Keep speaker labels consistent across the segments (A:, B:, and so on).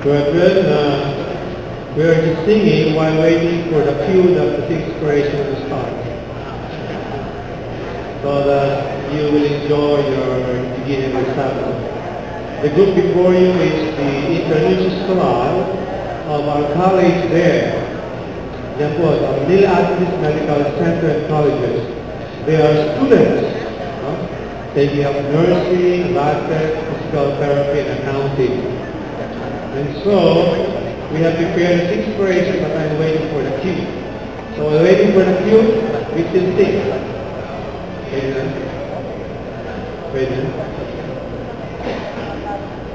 A: Brethren, we are just singing while waiting for the cue of the sixth inspiration to start, so that you will enjoy your beginning recital. The group before you is the International Scholar of our college there. Yan po, the Little Adventist Medical Center and Colleges. They are students taking up nursing, latex, physical therapy, and accounting. And so, we have prepared a sixth inspiration, but I'm waiting for the cue. So while waiting for the cue, we still sing. Wait a minute.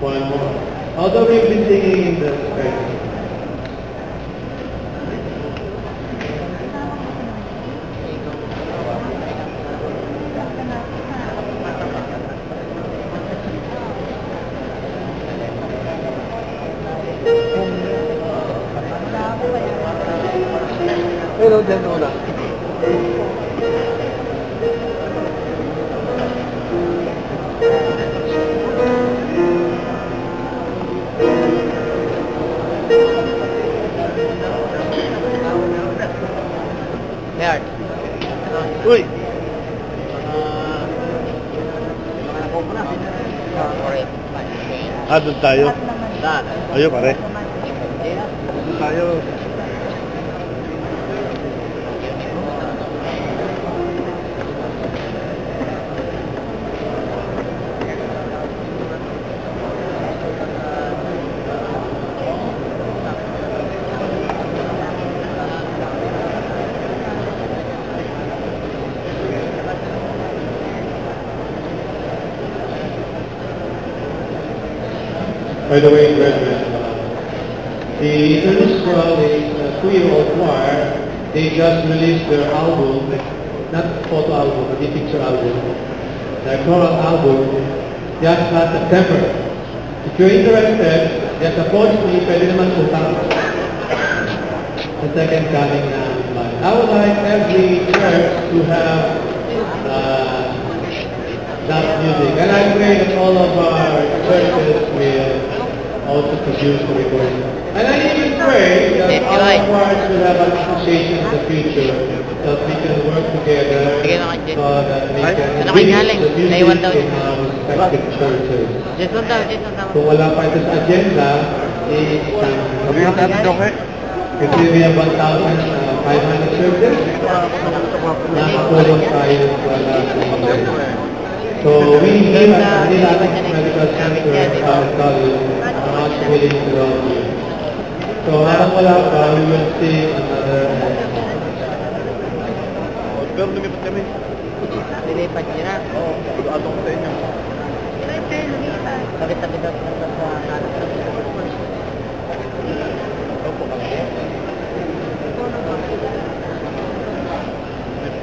A: One more. Although we've been singing in the space.
B: Hello, dyan muna. Meron. Uy! Doon tayo. Ayo, pare. Doon tayo.
A: By the way, brethren, the International is a 2-year-old choir. They just released their album, not photo album, but the picture album, their choral album, just last September. If you're interested, just approach me, pwede naman utang. The second coming na. I would like every church to have that music. And I pray that all of our churches will also produce the recording. And I even pray that all of ours will have an association in the future, that we can work together so that we can reach the music in our respective churches. Kung wala pa ito sa agenda, kasi we have 1,500 churches, nakatulong tayo sa lahat. So we here at the Little Adventist Medical Center and College are not willing to help you. So habang wala pa, we will sing another.
B: Pero lumipat kami. Lilipat nyo na? Oo, pag-atong sa inyo. Lumipat. Tabi-tabi daw sa kanan. Opo kami.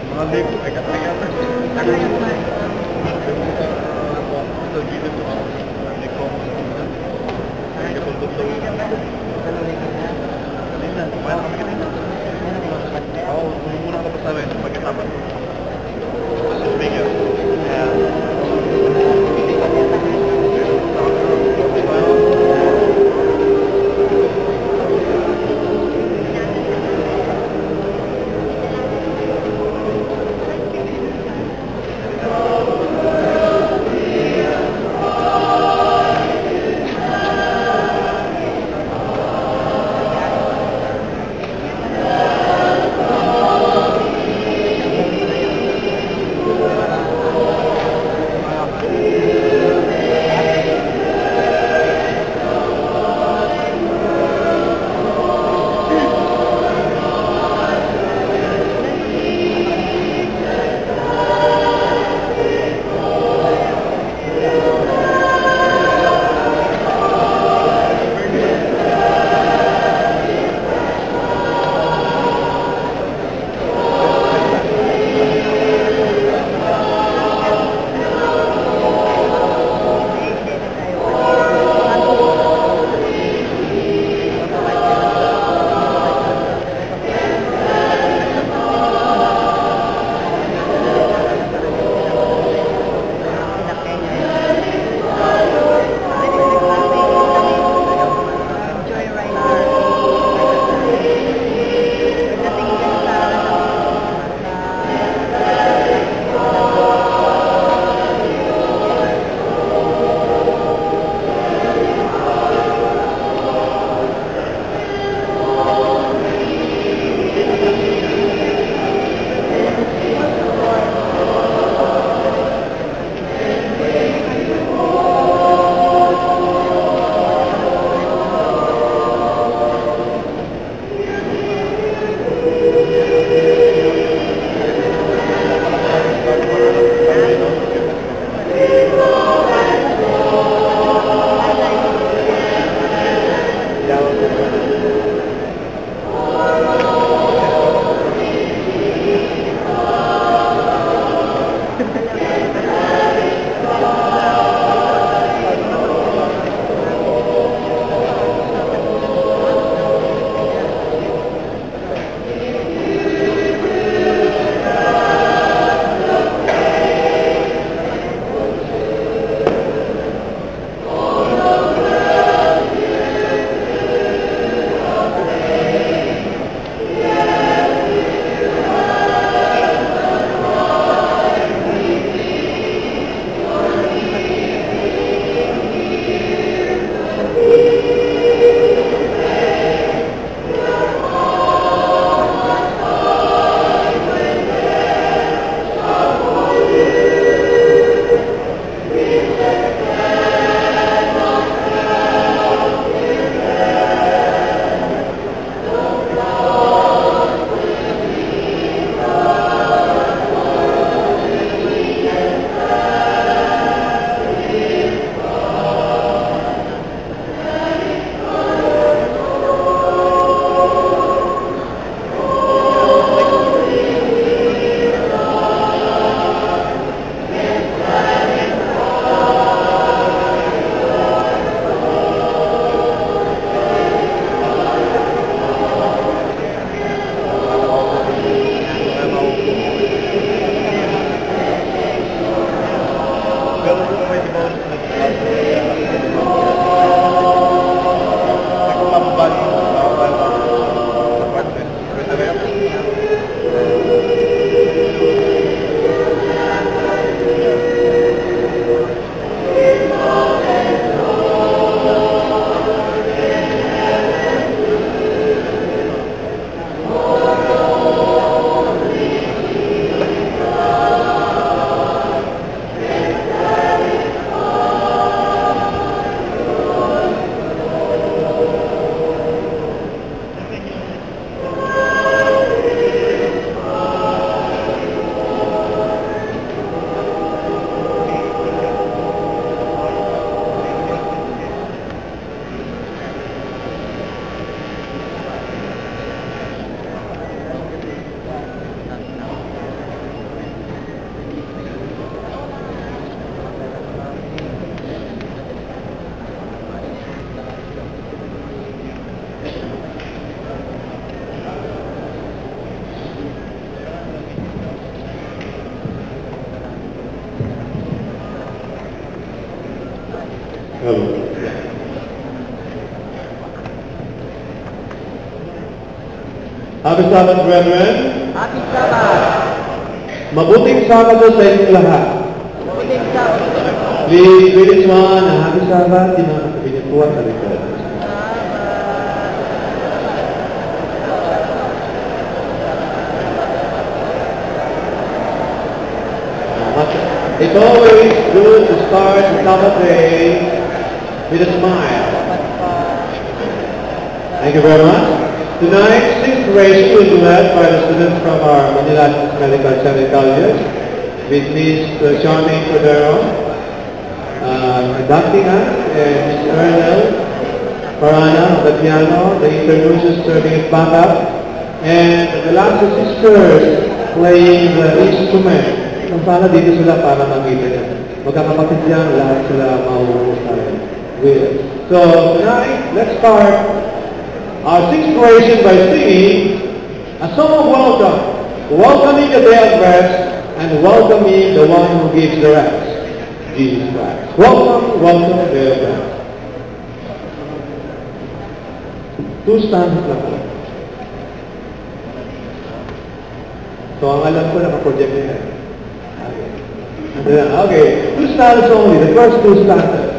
B: Mga ligo, ay kata-kata.
A: Hello. Happy Sabbath, brethren.
B: Happy Sabbath!
A: Mabuting Sabado sa inyong lahat.
B: Mabuting Sabbath!
A: Please greet one and happy Sabbath. Di mga kabinet po at talikod. It's always good to start the Sabbath day with a smile. Thank you very much. Tonight's inspiration will be led by the students from our Manila Medical Center College with Ms. Charmaine Cordero conducting us, and Ms. Ernel Parana on the piano, the interludes serving as backup, and the last sisters playing the instrument. Kung sana dito sila para makita niya. Magkakapatid yan, lahat sila mahuhusay with. So tonight, let's start our inspiration by singing a song of welcome, welcoming the day of rest and welcoming the one who gives the rest, Jesus Christ. Welcome, welcome the day of rest. Two stanzas lang po. So ang alam ko, nakaproject na yan. Okay, two stanzas only, the first two stanzas.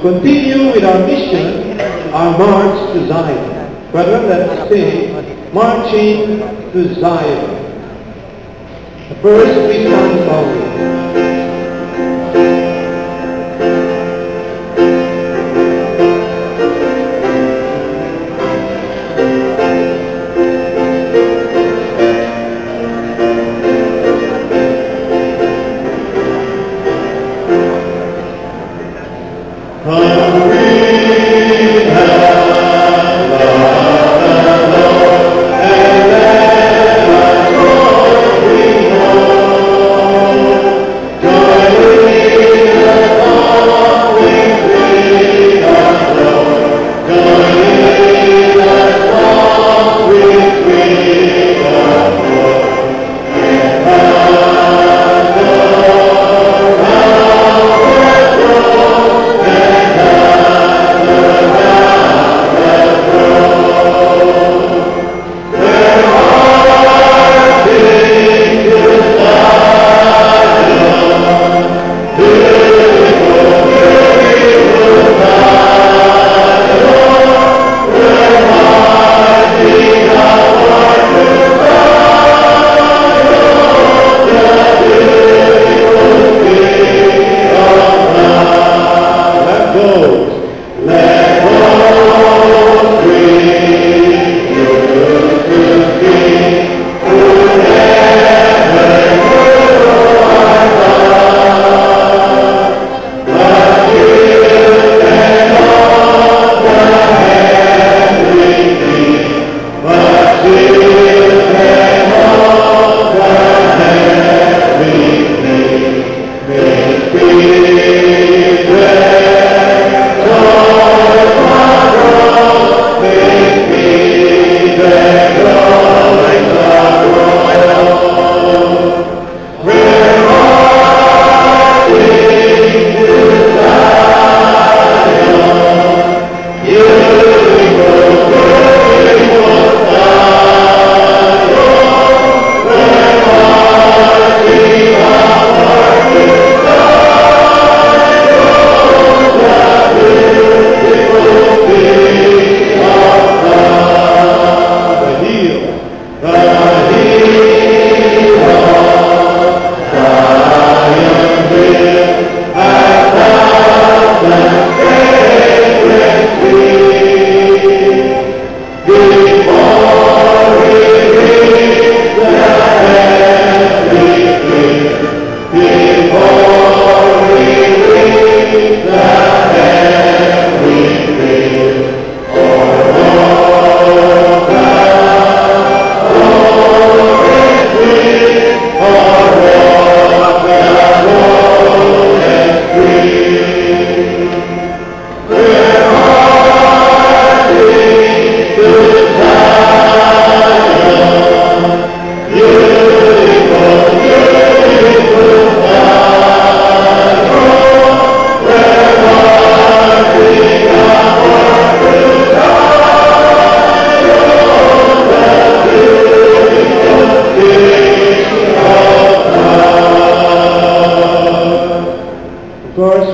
A: Continue with our mission, our march to Zion. Brethren, let's sing Marching to Zion. The first three stanzas only.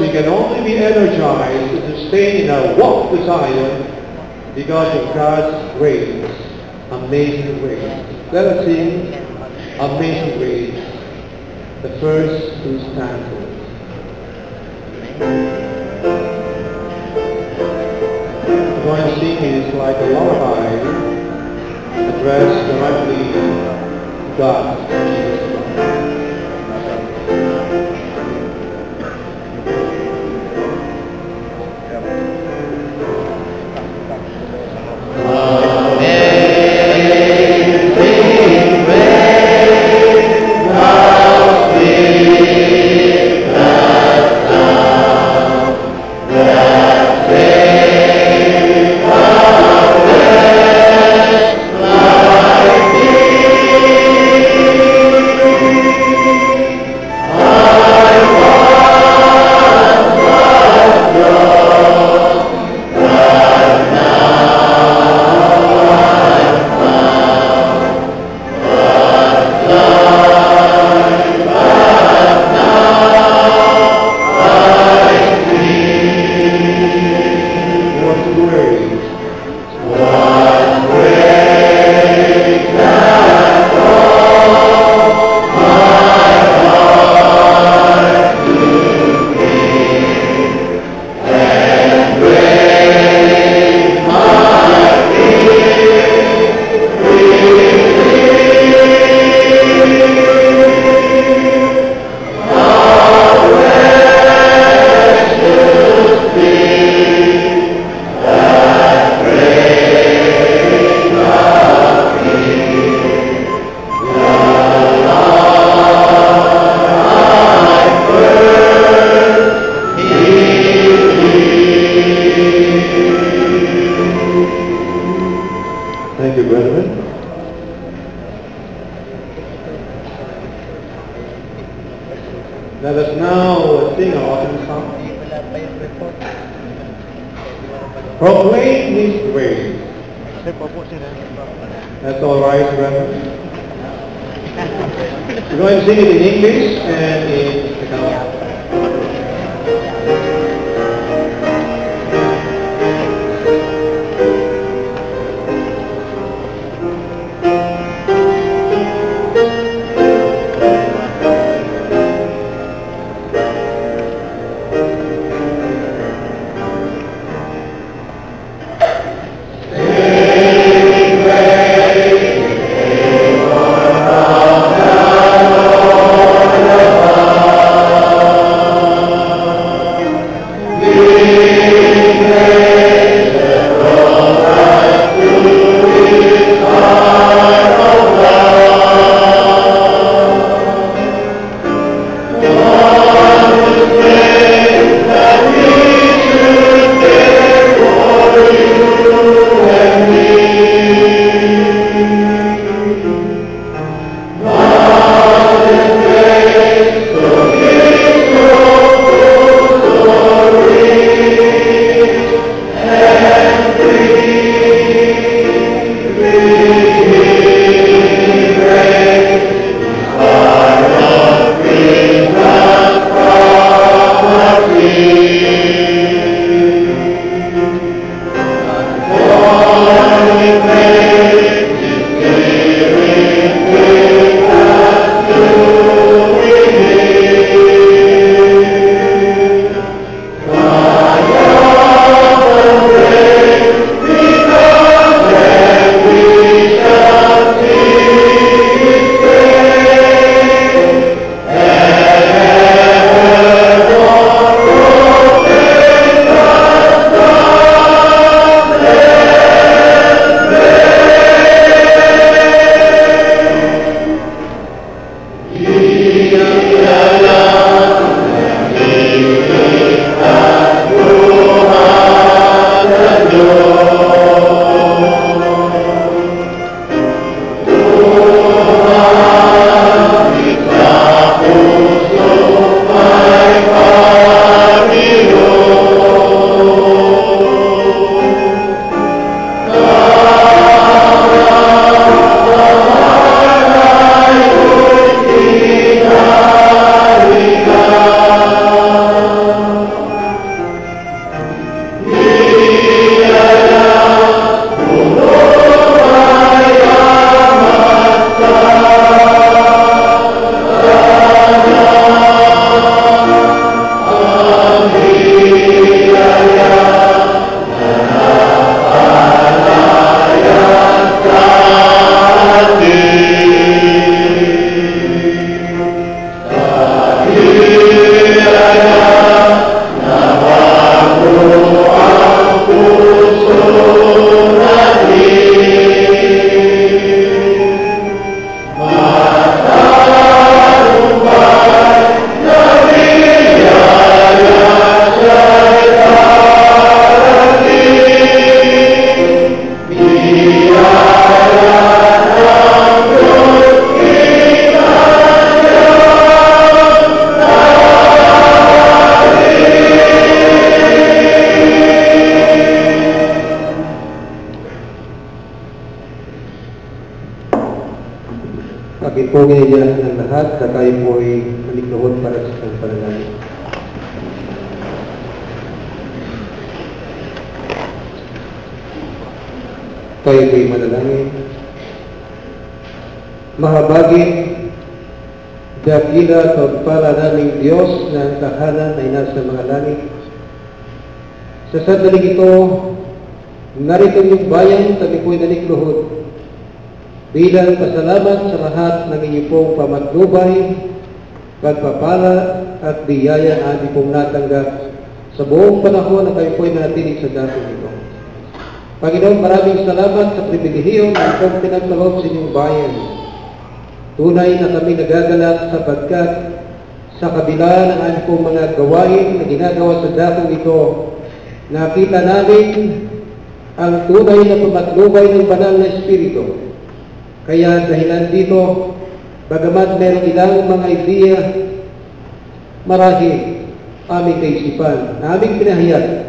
A: we can only be energized to sustain our walk to Zion because of God's grace, amazing grace. Let us sing Amazing Grace, the first two stanzas. The going to sing is like a lullaby addressed directly to God, Jesus Christ. Thank you, brethren. Let us now sing our autumn song. Proclaim His grace. That's all right, brethren. We're going to sing it in English and in Tagalog.
C: Lord, kami po ginayaan ng lahat na tayo po ay malikluhod para sa isang panalangin. Tayo po'y manalangin. Mahabagin, dakila at pagpala naming Diyos na ang tahanan ay nasa mga langit. Sa sandaling ito, narito yung bayan kami po'y nalikluhod. Bilang pasalamat sa lahat ng inyong pong pamatnubay, pagpapala at biyaya na ating pong natanggap sa buong panahon na kayo po'y nanatili sa dating ito. Panginoon, maraming salamat sa pribilehiyo na itong pinagkaloob sa inyong bayan. Tunay na kami nagagalak sapagkat sa kabila ng ating pong mga gawain na ginagawa sa dating ito, nakita namin ang tunay na pamatnubay ng banal na Espiritu. Kaya dahilan dito, bagamat meron ilang mga ideya, marahil aming kaisipan, na aming pinahayag.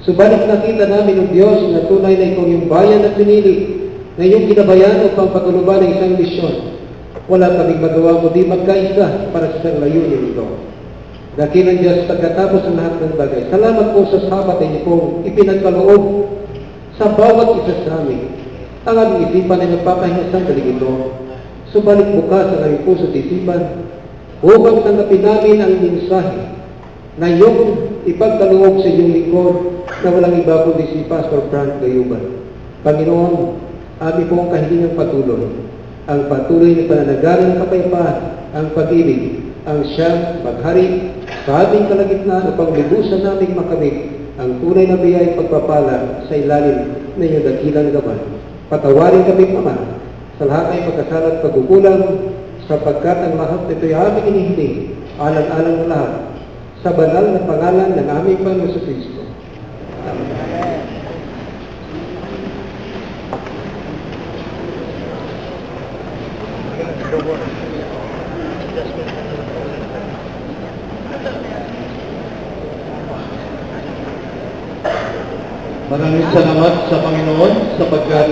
C: Subalit nakita namin ng Diyos na tunay na ikaw yung bayan at pinili na iyong kinabayan upang paguluban ng isang misyon. Wala kaming magawa kundi magkaisa para sa isang layunin ito. Dakilang Diyos pagkatapos ng lahat ng bagay. Salamat po sa sabat na inyo pong ipinagkaloob sa bawat isa sa amin. Ang aming isipan ay nagpapahinga sa daling ito. Subalit bukas ang aming puso at isipan upang tanggapin namin ang mensahe na iyong ipagkaloob sa iyong lingkod na walang iba kundi si Pastor Frank Gayuban. Panginoon, amin po ang kahilingang patuloy. Ang patuloy na pananagalan ng kapayapaan, ang pag-ibig, ang siyang maghari sa ating kalagitnaan upang libusan naming makamit ang tunay na biyayang pagpapala sa ilalim na iyong dakilang gaban. Patawarin kami, Ama, sa lahat ng pagkasala at pagkukulang, sapagkat ang lahat nito'y aming inihiling, alang-alang na lahat, sa banal na pangalan ng aming Panginoon Kristo. Amen.
A: Maraming salamat sa Panginoon sapagkat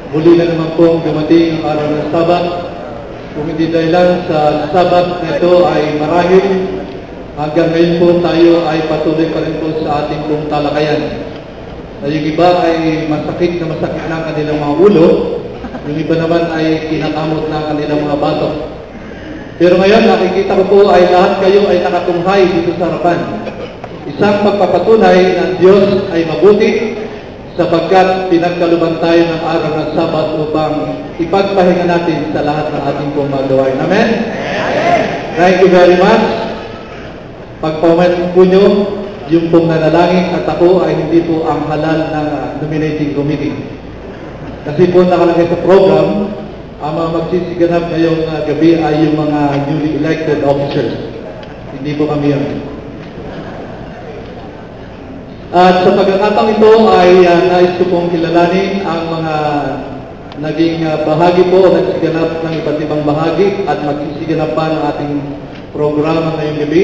A: muli na naman pong dumating ang araw ng Sabat. Kung hindi dahilan sa Sabat na ito ay marahil hanggang ngayon po tayo ay patuloy pa rin po sa ating pong talakayan. Yung iba ay masakit na ang kanilang mga ulo, yung iba naman ay kinakamot na ang kanilang mga batok. Pero ngayon nakikita ko po ay lahat kayo ay nakatunghay dito sa harapan. Isang pagpapatunay ng Diyos ay mabuti sapagkat pinagkaluban tayo ng araw ng Sabat upang ipagpahinga natin sa lahat ng ating pong magawain. Amen? Amen. Thank you very much. Pagpauman po nyo, yung pong nanalangin at ako ay hindi po ang halal ng nominating committee. Kasi po nakalagay sa program, ang mga magsisiganap ngayong gabi ay yung mga newly elected officers. Hindi po kami yun. At sa pagkakataong ito ay nais ko pong kilalanin ang mga naging bahagi po o nagsiganap ng iba't ibang bahagi at magsisiganap pa ng ating programa ngayong gabi.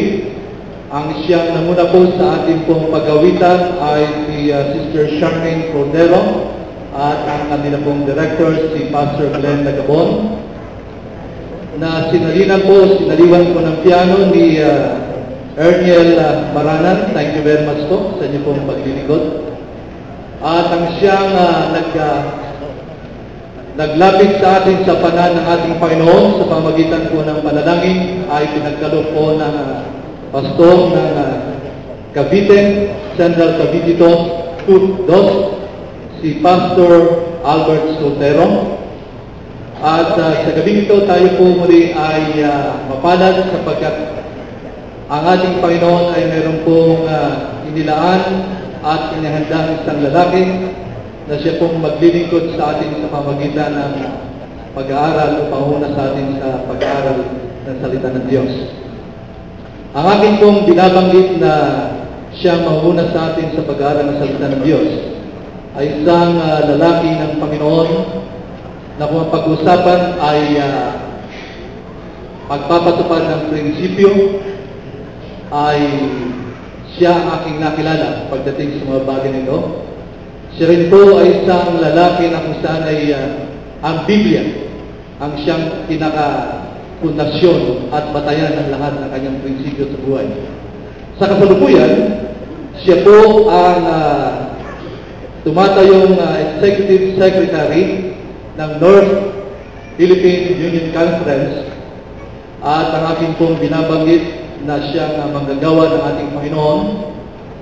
A: Ang siyang namuna po sa ating pong pag-awitan ay si Sister Charmaine Cordero at ang kanila pong director si Pastor Glenn Lagabon na sinaliwan po ng piano ni Erniel Maranan. Thank you very much po sa inyo pong paglilingkod. At ang siyang naglapit sa atin sa panan ng ating Panginoon sa pamagitan po ng panalangin ay pinagkaloob po ng pastor ng Cavite, Central Cavite 2, si Pastor Albert Soltero. At sa gabing ito tayo po muli ay mapalad sapagkat ang ating Panginoon ay meron pong inilaan at inihandang isang lalaki na siya pong maglilingkod sa atin sa pamagitan ng pag-aaral o panguna sa atin sa pag-aaral ng salita ng Diyos. Ang aking pong binabanggit na siya mauna sa atin sa pag-aaral ng salita ng Diyos ay isang lalaki ng Panginoon na kung ang pag-usapan ay pagpapatupad ng prinsipyo ay siya ang aking nakilala pagdating sa mga bagay nito. Siya rin po ay isang lalaki na kung saan ay ang Biblia
D: ang siyang pinaka-pundasyon at batayan ng lahat ng kanyang prinsipyo sa buhay. Sa kasalukuyan, siya po ang tumatayong Executive Secretary ng North Philippine Union Conference at ang aking pong binabanggit na siyang manggagawa ng ating Panginoon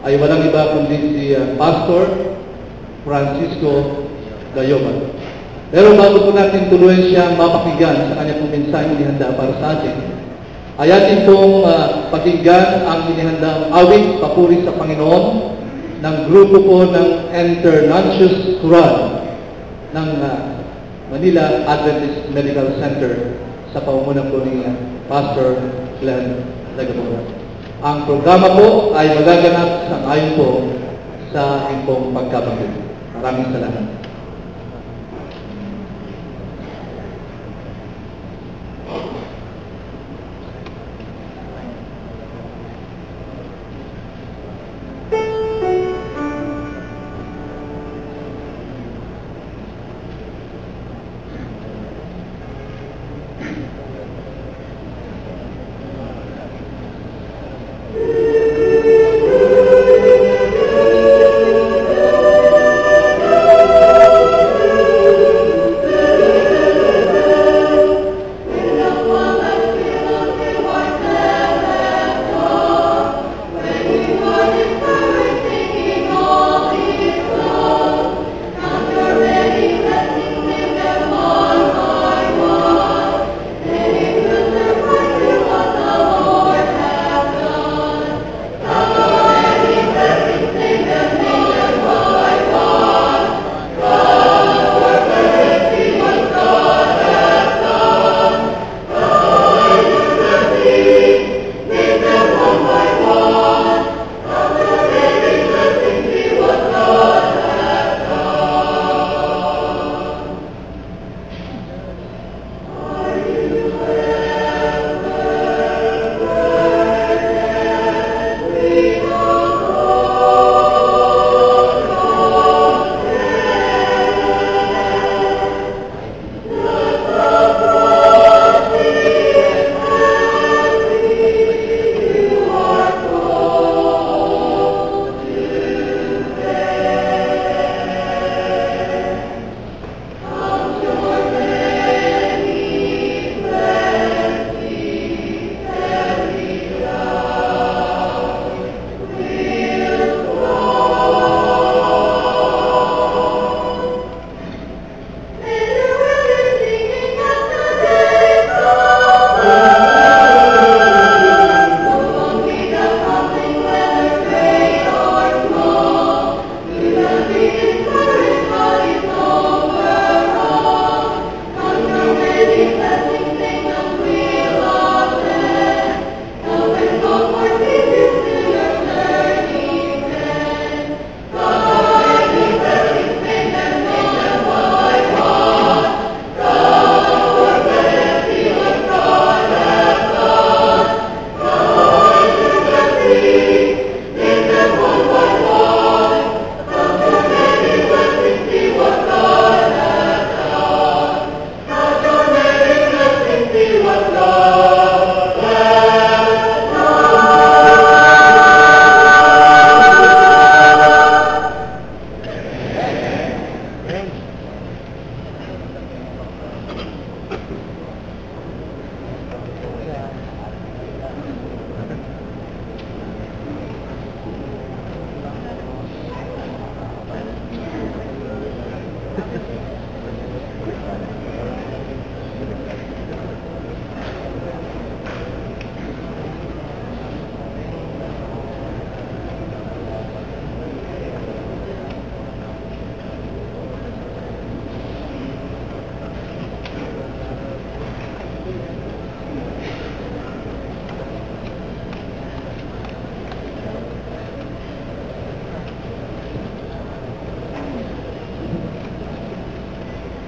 D: ay walang iba kundi si Pastor Francisco Gayoman. Pero bago po natin tuluyan siyang mapakinggan sa kanyang pong mensaheng inihanda para sa atin, ay atin pong pakinggan ang inihandang awit papuri sa Panginoon ng grupo po ng Internancious Quran ng Manila Adventist Medical Center sa pamumuno po ni Pastor Glenn Lagabona. Ang programa po ay magaganap sa ayon po sa aking pong pagkabanggit. Maraming salamat.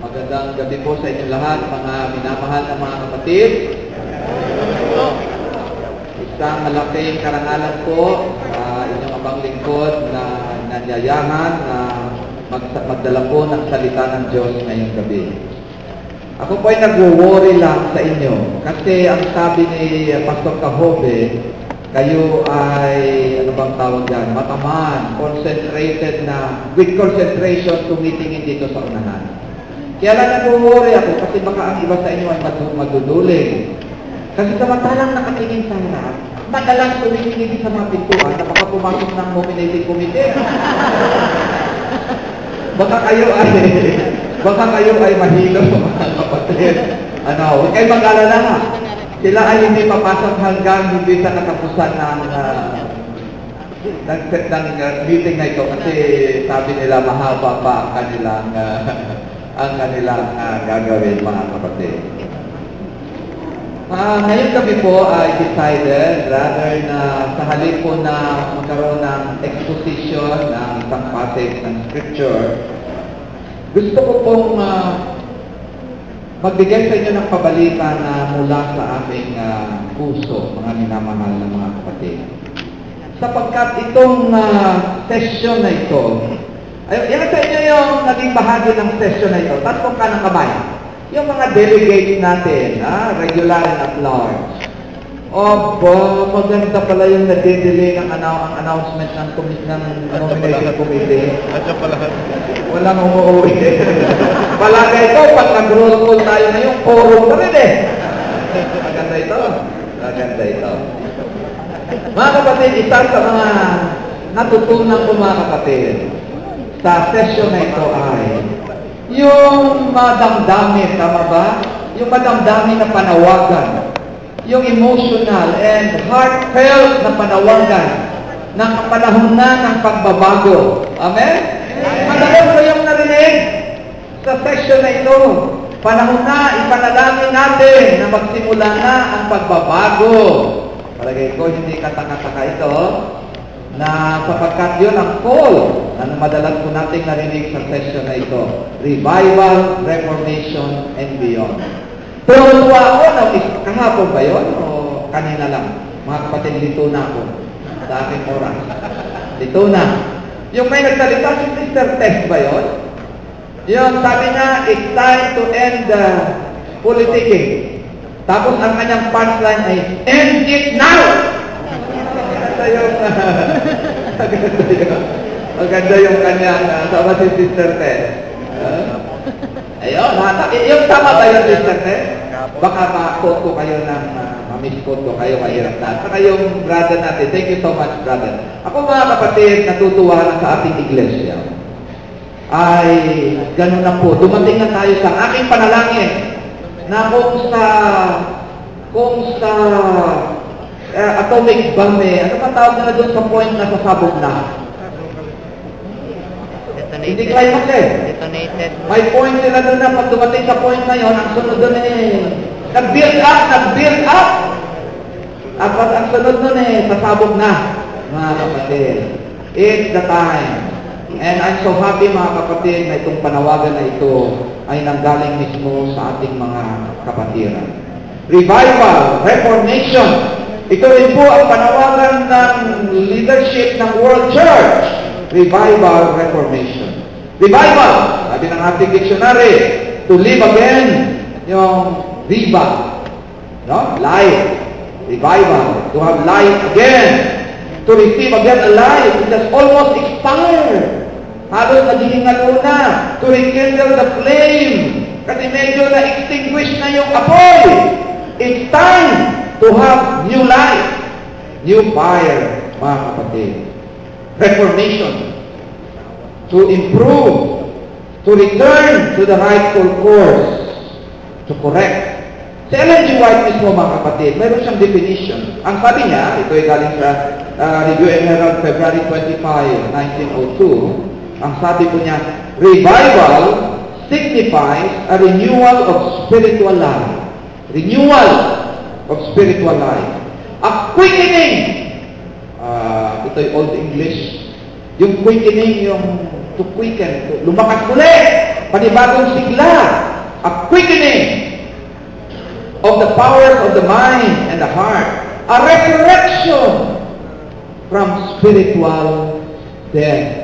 D: Magandang gabi po sa inyo lahat, mga minamahal na mga kapatid. Isang malaking karangalan po sa inyong abang lingkod na nanyayahan na magdala po ng salita ng Diyos ngayong gabi.
E: Ako po ay nag-worry lang sa inyo. Kasi ang sabi ni Pastor Cahobe, kayo ay, ano bang tawag dyan, mataman, concentrated na, with concentration tumitingin dito sa unahan. Kaya lang nag-worry ako kasi baka ang iba sa inyo ay maduduling. Kasi samantalang nakatingin sa harap, madalas tumitingin sa mga pintuan na baka pumasok ng nominating committee. Baka kayo ay mahilo, mga kapatid. Huwag kayo mag-alala. Sila ay hindi papasok hanggang hindi sa katapusan ng meeting na ito kasi sabi nila mahaba pa ang kanilang gagawin, mga kapatid. Ngayong gabi po ay decided rather na sa halip po na magkaroon ng exposition ng isang passage ng Scripture, gusto ko pong magbigay sa inyo ng pabalita na mula sa aming puso, mga minamahal na mga kapatid. Sapagkat itong session na ito, yan sa inyo yung naging bahagi ng session na ito. Tatlong ka ng kamay. Yung mga delegates natin, regular and at large. Maganda pala yung nadidelay ng announcement ng nomination committee. Walang umuwi. Palagay ko, pag nag-roll call tayo na yung quorum pa rin eh. Maganda ito. Maganda ito. Mga kapatid, isa sa mga natutunan ko, mga kapatid, sa session na ito ay yung madamdamin, tama ba? Yung madamdamin na panawagan, yung emotional and heartfelt na panawagan ng panahon na ng pagbabago. Amen? Madalas ko yung narinig sa session na ito. Panahon na, ipanalangin natin na magsimula na ang pagbabago. Palagay ko, hindi kataka-taka ito na sapagkat yun ang call na madalas po nating narinig sa session na ito. Revival, Reformation, and beyond. Pero tuwa ako na kahapon ba yun o kanina lang? Mga kapatid, dito na ako sa aking oras. Dito na. Yung may nagsalita si Sister Tess ba yun? Yung sabi niya, it's time to end politicking. Tapos ang kanyang punchline ay, end it now! Maganda yung kanyang sama si Sister Tess. Ayun, yung tama ba yung Sister Tess? Baka ma-quote ko kayo ng ma-misquote ko kayo mahirap na. Saka yung brother natin, thank you so much, brother. Ako, mga kapatid, natutuwa na sa ating iglesia. Ay, ganun na po. Dumating na tayo sa aking panalangin na kung sa atomic bomb ano pa tawag nila doon sa point na sasabog na? Hindi climax eh.
B: Detonated.
E: May point sila doon na pag dumating sa point na yun, ang sunod doon nag-build up. At pag ang sunod doon sasabog na. Mga kapatid, it's the time. And I'm so happy, mga kapatid, na itong panawagan na ito ay nanggaling mismo sa ating mga kapatiran. Revival, Reformation. Ito rin po ang panawagan ng leadership ng World Church. Revival, Reformation. Revival, sabi ng ating dictionary, to live again, yung viva, no? Life. Revival, to have life again, to receive again a life which has almost expired. Halos naghihingal na, to rekindle the flame, kasi medyo na-extinguish na yung apoy. It's time to have new life, new fire, mga kapatid. Reformation, to improve, to return to the rightful course, to correct. Si Ellen G. White mismo, mga kapatid, mayroon siyang definition. Ang sabi niya, ito ay galing sa Review and Herald, February 25, 1902, ang sabi po niya, revival signifies a renewal of spiritual life. Renewal of spiritual life. A quickening. Ito'y Old English. Yung quickening, yung to quicken, lumakas ulit. Panibagong sigla. A quickening of the powers of the mind and the heart. A resurrection from spiritual death.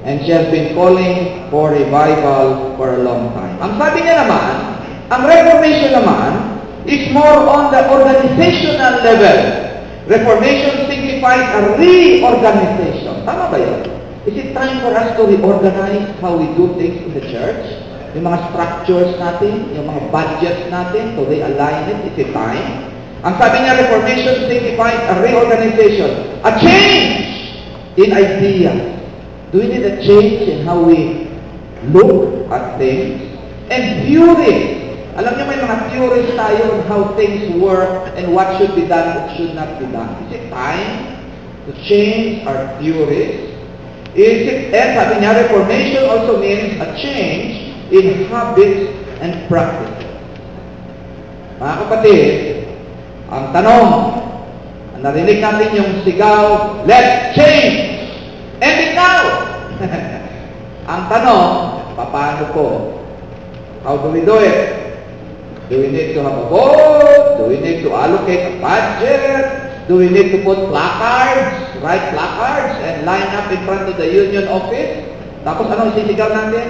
E: And she has been calling for revival for a long time. Ang sabi niya naman, Ang Reformation naman is more on the organizational level. Reformation signifies a reorganization. Tama ba yun? Is it time for us to reorganize how we do things in the church? Yung mga structures natin, yung mga budgets natin, to realign it, is it time? Ang sabi niya, Reformation signifies a reorganization, a change in ideas. Do we need a change in how we look at things and view it? Alam niyo, may mga theories tayo on how things work and what should be done, what should not be done. Is it time to change our theories? Is it, and sabi niya, Reformation also means a change in habits and practices. Mga kapatid, ang tanong, narinig natin yung sigaw, let's change! End it now! Ang tanong, paano po? How do we do it? Do we need to have a vote? Do we need to allocate a budget? Do we need to put placards, write placards, and line up in front of the union office? Tapos anong sisigaw natin?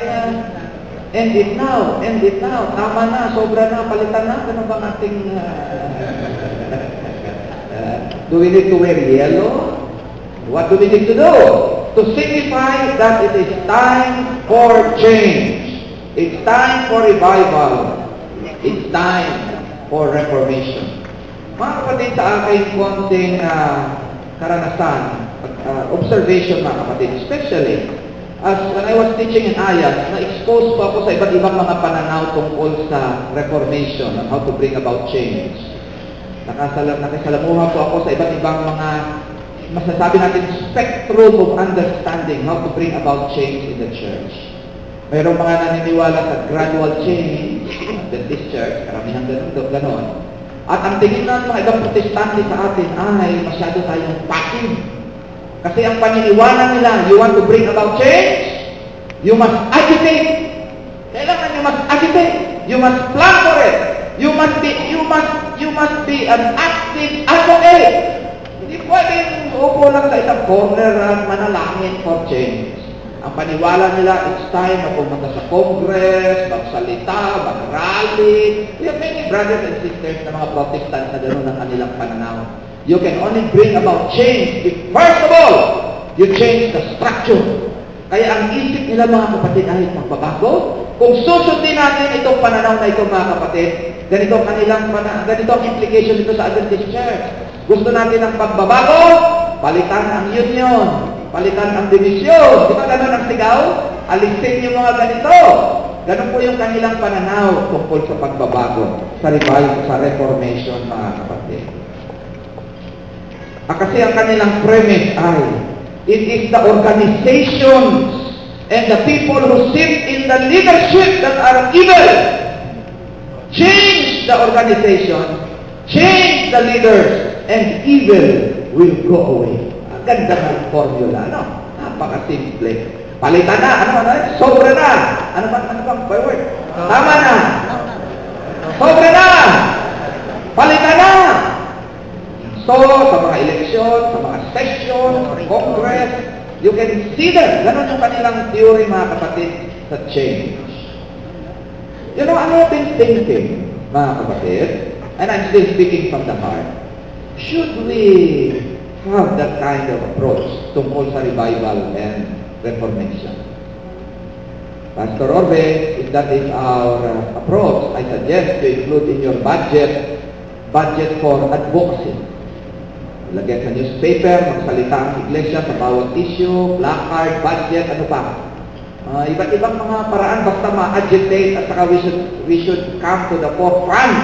E: End it now, end it now. Tama na, sobra na, palitan na. Ganun bang ating... do we need to wear yellow? What do we need to do? To signify that it is time for change. It's time for revival. It's time for reformation. Mga kapatid, sa aking konting karanasan, observation mga kapatid, especially as when I was teaching in Ayas, na-expose po ako sa iba't ibang mga pananaw tungkol sa reformation and how to bring about change. Nakisalamuha po ako sa iba't ibang mga masasabi natin spectrum of understanding how to bring about change in the church. Mayroong mga naniniwala sa gradual change in this church, karamihan ganon. At ang tingin ng mga ibang protestante sa atin ay masyado tayong passive. Kasi ang paniniwala nila, you want to bring about change, you must agitate. Kailangan you must agitate. You must plan for it. You must be an active advocate. Hindi pwedeng upo lang sa isang corner at manalangin for change. Ang paniwala nila, it's time na pumunta sa Congress, magsalita, mag-rally. We have many brothers and sisters na mga Protestant na gano'n ang kanilang pananaw. You can only bring about change if, first of all, you change the structure. Kaya ang isip nila mga kapatid ay magbabago. Kung susundin natin itong pananaw na ito mga kapatid, ganito ang implication nito sa Adventist Church. Gusto natin ng pagbabago, palitan ang union, palitan ang divisyon. Di ba ganun ang sigaw? Alisin yung mga ganito. Ganun po yung kanilang pananaw tungkol sa pagbabago, sa revival, sa reformation mga kapatid. Kasi ang kanilang premise ay, it is the organizations and the people who sit in the leadership that are evil. Change the organization, change the leaders, and evil will go away. Ang ganda ng formula, no? Napaka-simple. Palitan na, sobra na. Ano bang word? Tama na. Sobra na. Palitan na. So, sa mga eleksyon, sa mga session, sa Congress, you can see them. Ganon yung kanilang theory, mga kapatid, sa change. You know, I have been thinking, mga kapatid, and I'm still speaking from the heart, should we have that kind of approach tungkol sa revival and reformation? Pastor Orbe, if that is our approach, I suggest to include in your budget for advocacy. Lagyan sa newspaper, magsalita ang iglesia sa bawat issue, placard, budget, ano pa. Iba't ibang mga paraan basta ma-agitate at saka we should come to the forefront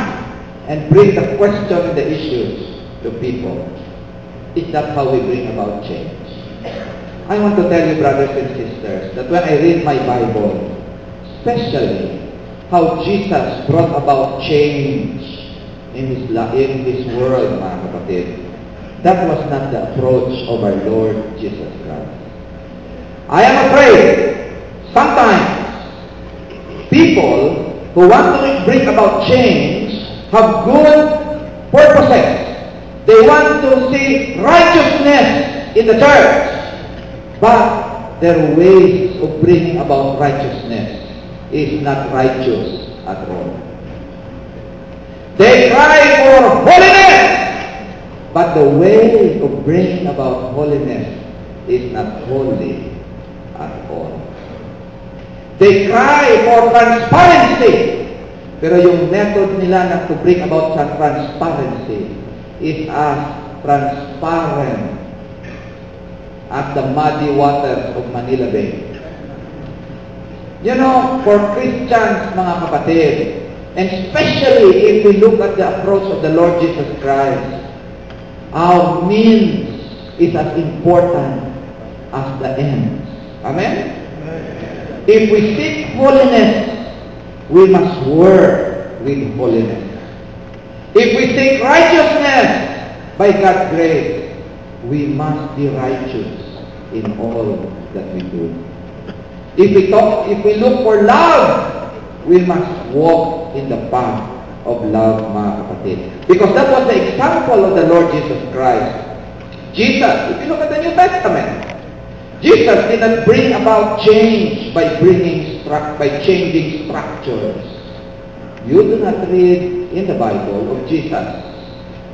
E: and bring the question and the issues to people. Is that how we bring about change? I want to tell you, brothers and sisters, that when I read my Bible, especially how Jesus brought about change in this world, mga kapatid, that was not the approach of our Lord Jesus Christ. I am afraid sometimes people who want to bring about change have good purposes. They want to see righteousness in the church, but their ways of bringing about righteousness is not righteous at all. They cry for holiness. But the way of bringing about holiness is not holy at all. They cry for transparency. Pero yung method nila na to bring about transparency is as transparent as the muddy waters of Manila Bay. You know, for Christians, mga kapatid, and especially if we look at the approach of the Lord Jesus Christ, our means is as important as the ends. Amen? If we seek holiness, we must work with holiness. If we seek righteousness, by God's grace, we must be righteous in all that we do. If we look for love, we must walk in the path of love, mga kapatid. Because that was the example of the Lord Jesus Christ. Jesus, if you look at the New Testament, Jesus did not bring about change by changing structures. You do not read in the Bible of Jesus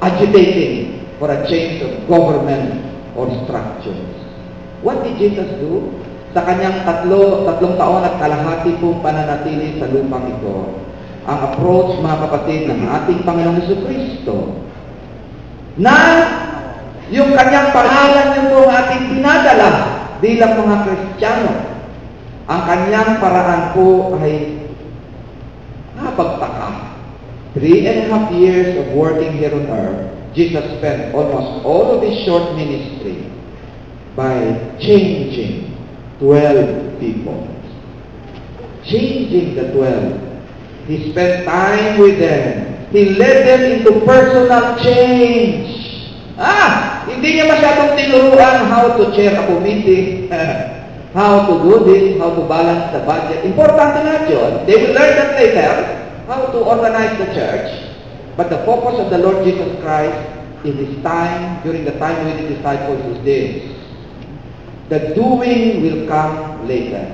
E: agitating for a change of government or structures. What did Jesus do? Sa kanyang tatlong taon at kalahati pong pananatili sa lupang ito, ang approach, mga kapatid, ng ating Panginoong Jesucristo, na yung kanyang pangalan nito ang ating dinadala bilang mga Kristiyano, ang kanyang paraan po ay nakapagtaka. 3.5 years of working here on earth, Jesus spent almost all of his short ministry by changing 12 people. Changing the 12. He spent time with them. He led them into personal change. Hindi niya masyadong tinuruan how to chair a committee, how to do this, how to balance the budget. Importante na yun. They will learn that later, how to organize the church. But the focus of the Lord Jesus Christ in his time, during the time with his disciples, is this. The doing will come later.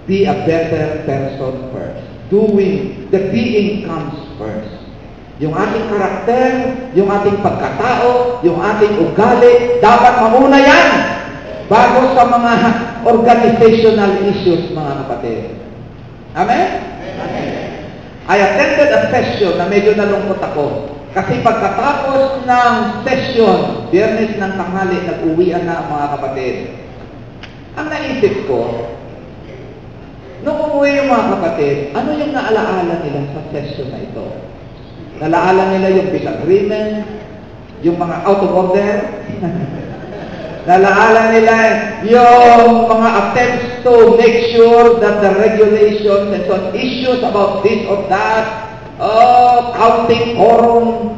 E: Be a better person first. Doing, the being comes first. Yung ating karakter, yung ating pagkatao, yung ating ugali, dapat mauna yan bago sa mga organizational issues, mga kapatid. Amen? Amen. I attended a session na medyo nalungkot ako. Kasi pagkatapos ng session, Biyernes ng tanghali, nag-uwian na mga kapatid. Ang naisip ko, nung umuwi yung mga kapatid, ano yung naalaala nila sa session na ito? Naalaala nila yung disagreement, yung mga out of order, naalaala nila yung mga attempts to make sure that the regulations and some issues about this or that, counting quorum.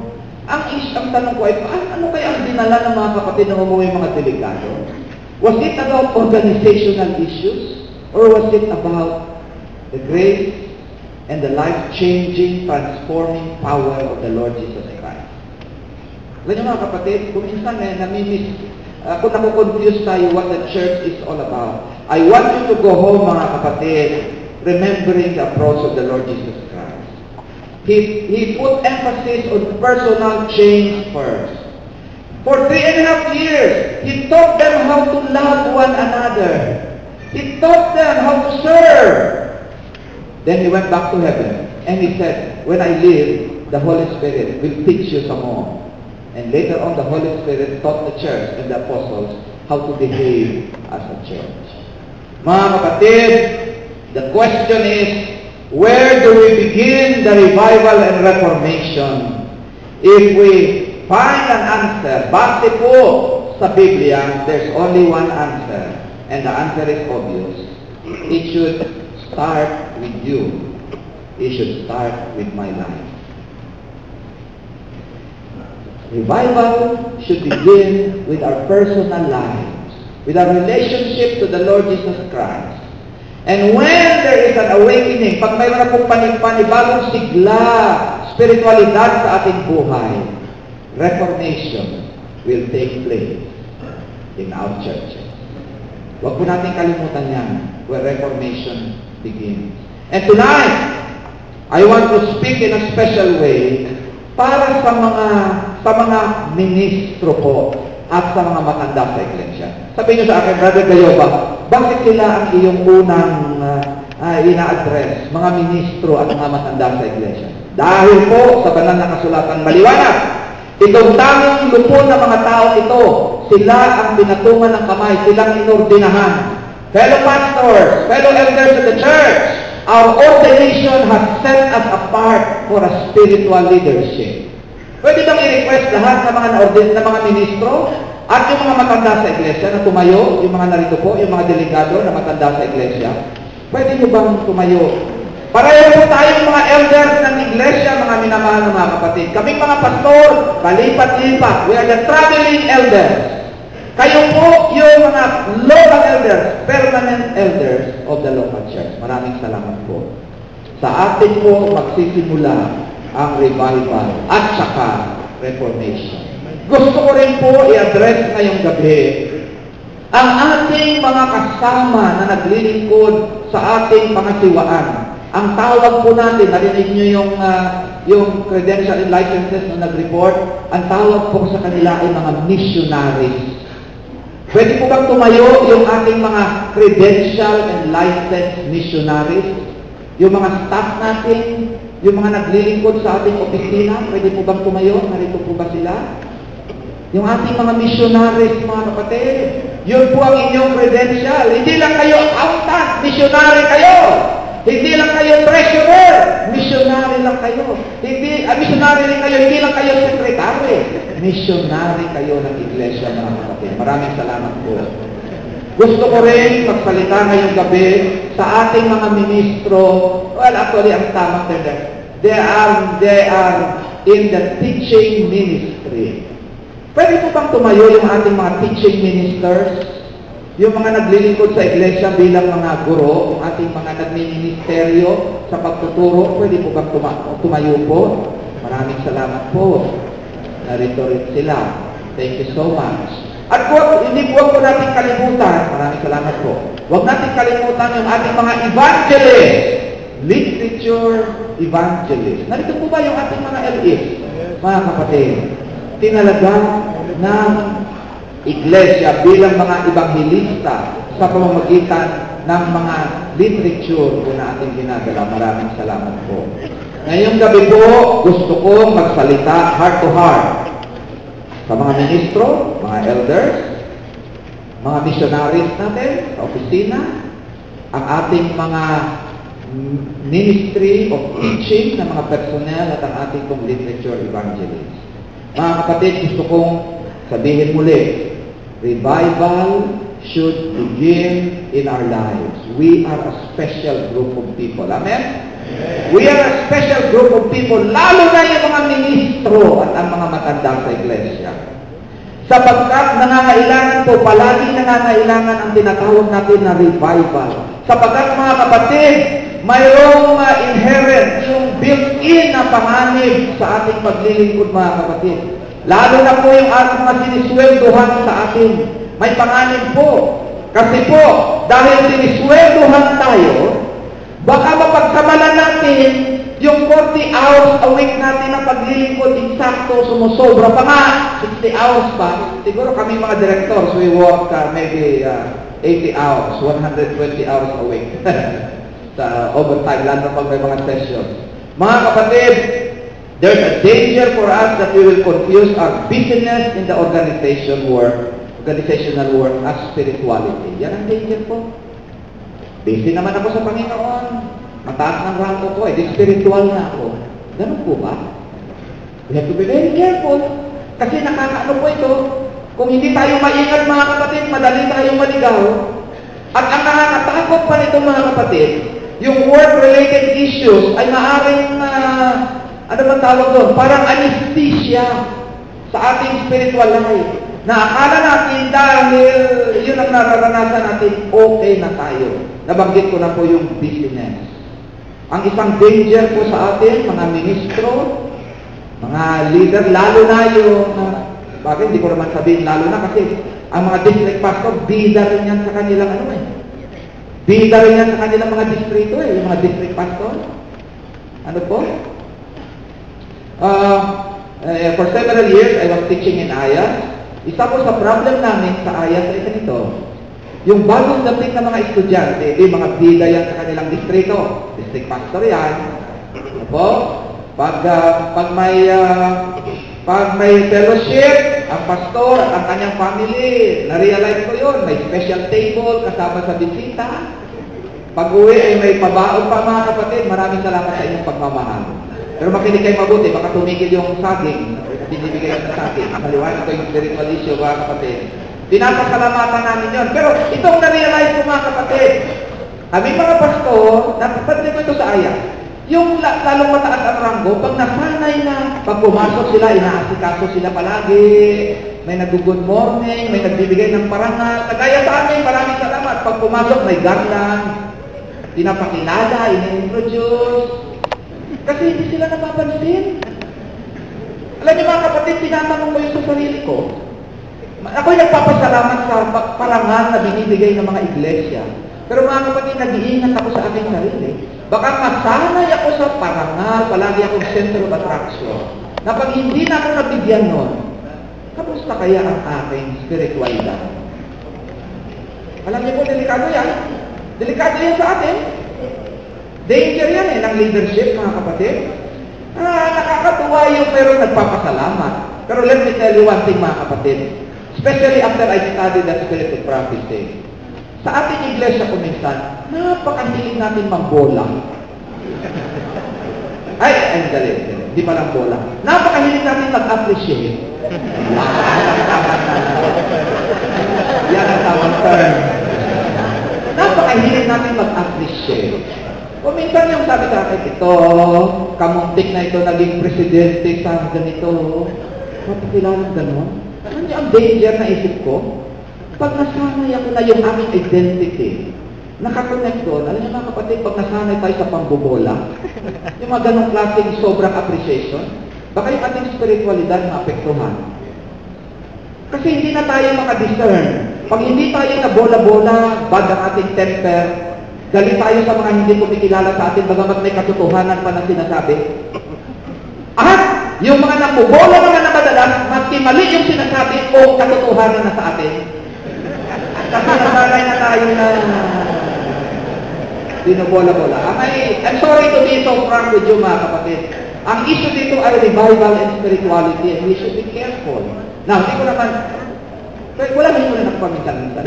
E: Ang tanong ko ay, ano kaya ang dinala ng mga kapatid na umuwi mga delegado? Was it about organizational issues? Or was it about the grace and the life-changing, transforming power of the Lord Jesus Christ? Alam niyo mga kapatid, kung minsan kung nakukonfuse tayo what the church is all about, I want you to go home mga kapatid, remembering the approach of the Lord Jesus Christ. He put emphasis on personal change first. For 3.5 years, he taught them how to love one another. He taught them how to serve. Then he went back to heaven and he said, when I leave, the Holy Spirit will teach you some more. And later on, the Holy Spirit taught the church and the apostles how to behave as a church. Mga kapatid, the question is, where do we begin the revival and reformation? If we find an answer, base po sa Biblia, there's only one answer. And the answer is obvious. It should start with you. It should start with my life. Revival should begin with our personal lives, with our relationship to the Lord Jesus Christ. And when there is an awakening, pag mayroon na pong panibagong sigla, spiritualidad sa ating buhay, reformation will take place in our churches. Huwag po natin kalimutan yan where reformation begins. And tonight, I want to speak in a special way para sa mga ministro po at sa mga matanda sa iglesia. Sabihin niyo sa akin, Brother Gayoba, bakit sila ang iyong unang ina-address, mga ministro at mga matanda sa iglesia? Dahil po sa banal na kasulatan maliwanag, itong tanging lupon ng mga tao ito, sila ang pinatungan ng kamay, silang inordinahan. Fellow pastors, fellow elders of the church, our ordination has set us apart for a spiritual leadership. Pwede bang i-request lahat ng mga na-ordin na mga ministro at yung mga matanda sa iglesia na tumayo, yung mga narito po, yung mga delegado na matanda sa iglesia, pwede nyo bang tumayo? Pareho po tayong mga elders ng iglesia, mga minamahal ng mga kapatid. Kaming mga pastor, palipat-lipat. We are the traveling elders. Kayo po yung mga local elders, permanent elders of the local church. Maraming salamat po. Sa atin po magsisimula ang revival at saka reformation. Gusto ko rin po i-address ngayong gabi ang ating mga kasama na naglilingkod sa ating pangasiwaan. Ang tawag po natin, narinig nyo yung credential and licenses na nag-report, ang tawag po sa kanila ay mga missionaries. Pwede po bang tumayo yung ating mga credential and licensed missionaries? Yung mga staff natin, yung mga naglilingkod sa ating opisina, pwede po bang tumayo? Narito po ba sila? Yung ating mga missionaries, mga kapatid, yun po ang inyong credential. Hindi lang kayo accountant, missionary kayo. Hindi lang kayo treasurer, missionary lang kayo. Missionary rin kayo, hindi lang kayo secretary. Missionary kayo ng iglesia, mga kapatid. Maraming salamat po. Gusto ko rin magsalita ngayong gabi sa ating mga ministro. Well, actually, ang tamang term, they are in the teaching ministry. Pwede po bang tumayo yung ating mga teaching ministers? Yung mga naglilingkod sa iglesia bilang mga guro, ating mga nagministeryo sa pagtuturo, pwede po bang tumayo po? Maraming salamat po. Narito rin sila. Thank you so much. At hindi po natin kalimutan, maraming salamat po. Huwag natin kalimutan yung ating mga evangelist, literature evangelist. Narito po ba yung ating mga LEs, mga kapatid? Tinalagang ng iglesia bilang mga evangelista sa pamamagitan ng mga literature po na ating ginagawa. Maraming salamat po. Ngayong gabi po, gusto kong magsalita heart to heart sa mga ministro, mga elders, mga missionaries natin sa opisina, ang ating mga ministry of teaching na mga personnel at ang ating pong literature evangelist. Mga kapatid, gusto kong sabihin muli, revival should begin in our lives. We are a special group of people. Amen? We are a special group of people, lalo na yung mga ministro at ang mga matanda sa iglesia. Sapagkat nangangailangan po, palagi nangangailangan ang tinatawag natin na revival. Sapagkat mga kapatid, mayroong inherent, yung built-in na panganib sa ating paglilingkod, mga kapatid. Lalo na po yung ating mga sinisweldohan sa atin. May panganib po. Kasi po, dahil sinisweldohan tayo, baka mapagsamalan natin yung 40 hours a week natin na paglilingkod, eksakto, sumusobra pa nga, 60 hours pa. Siguro kami mga directors, we work maybe 80 hours, 120 hours a week. Sa overtime, lalo pag may mga sessions. Mga kapatid, there's a danger for us that we will confuse our business in the organizational work as spirituality. Yan ang danger po. Busy naman ako sa Panginoon. Mataas ng rango ko, spiritual na ako. Ganun po ba? We have to be very careful. Kasi nakakaano po ito. Kung hindi tayo maingat, mga kapatid, madali tayong maligaw. At ang nakakatakot pa nito, mga kapatid, yung work-related issues ay maaaring, ano man tawag doon, parang anesthesia sa ating spiritual life. Na akala natin dahil yun ang nararanasan natin, okay na tayo. Nabanggit ko na po yung business. Ang isang danger po sa atin, mga ministro, mga leader, lalo na yung, bakit hindi ko naman sabihin lalo na kasi ang mga district pastor, bida rin yan sa kanilang bida rin yan sa kanilang mga distrito yung mga district pastor. Ano po? For several years, I was teaching in Ayas. Isa po sa problem namin sa Ayas ay ganito. Yung bagong dating na mga estudyante, mga bida yan sa kanilang distrito. District pastor yan. Opo? Pag may fellowship, ang pastor at ang kanyang family, na-realize ko yun, may special table kasama sa bisita. Pag uwi ay may pabaon pa mga kapatid, maraming salamat sa inyong pagmamahal. Pero makinig kayo mabuti, baka tumigil yung saging, binibigay ng saging. Maliwanag ko yung spiritual issue mga kapatid. Pinapasalamatan namin yun. Pero itong na-realize ko mga kapatid, aming mga pastor, napapansin ko ito sa Ayas. Yung lalong mataas ang ranggo, pag nasanay na, pag pumasok sila, inaasikaso sila palagi, may nag-good morning, may nagbibigay ng parangal. Kagaya sa amin, maraming salamat. Pag pumasok, may garland, pinapakilala, in-introduce. Kasi hindi sila napapansin. Alam niyo mga kapatid, tinatanong ko yun sa sarili ko. Ako'y nagpapasalamat sa parangal na binibigay ng mga iglesia. Pero mga kapatid, nag-iingat ako sa aking sarili. Baka masanay ako sa parangal, palagi akong center of attraction. Na pag hindi na ako nabigyan nun, kamusta kaya ang aking spiritualidad? Alam niyo po, delikado yan. Delikado yan sa atin. Danger yan ng leadership, mga kapatid. Nakakatuwa yung pero nagpapasalamat. Pero let me tell you one thing, mga kapatid. Especially after I studied the spirit of prophecy. Sa ating iglesia kuminsan, napakahilig natin magbola. Ay, galing. Hindi pa lang bola. Napakahilig natin mag-appreciate. Yan ang tawag term. Napakahilig natin mag-appreciate. O minsan yung sabi sa akin, ito, kamuntik na ito naging presidente sa ganito. Mapakilalang gano'n. Ano ang danger na isip ko? Pag nasanay ako na yung aming identity, nakakonect doon. Alam niyo mga kapatid, pag nasanay tayo sa pambobola, yung mga ganong klaseng sobrang appreciation, baka yung ating spiritualidad maapektuhan. Kasi hindi na tayo makadiscern. Pag hindi tayo na bola-bola, bad ang ating temper, galit tayo sa mga hindi kumikilala sa atin, bagamat may katotohanan pa na sinasabi. At yung mga namubola mga namadalas, maski mali yung sinasabi o katotohanan na sa atin. Kasi nasanay na tayo na binobola-bola. I'm sorry to be so frank with you mga kapatid. Ang issue dito ay revival and spirituality and we should be careful. Now, hindi ko naman, wala rin mo na nagpaminsan-minsan.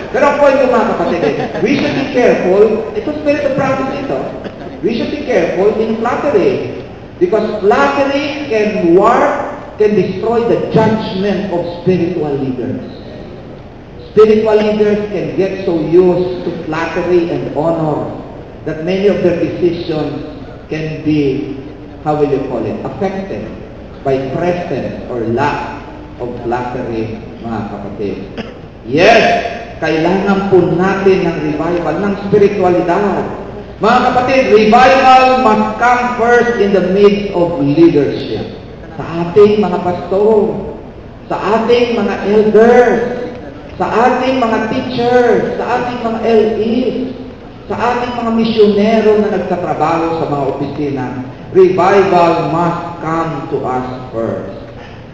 E: Pero ang point ko mga kapatid, we should be careful. Ito spirit of prophecy ito. We should be careful in flattery. Because flattery can destroy the judgment of spiritual leaders. Spiritual leaders can get so used to flattery and honor that many of their decisions can be, how will you call it, affected by presence or lack of flattery, mga kapatid. Yes, kailangan po natin ng revival, ng spiritualidad. Mga kapatid, revival must come first in the midst of leadership. Sa ating mga pastor, sa ating mga elders, sa ating mga teachers, sa ating mga LEs, sa ating mga misyonero na nagtatrabaho sa mga opisina, revival must come to us first.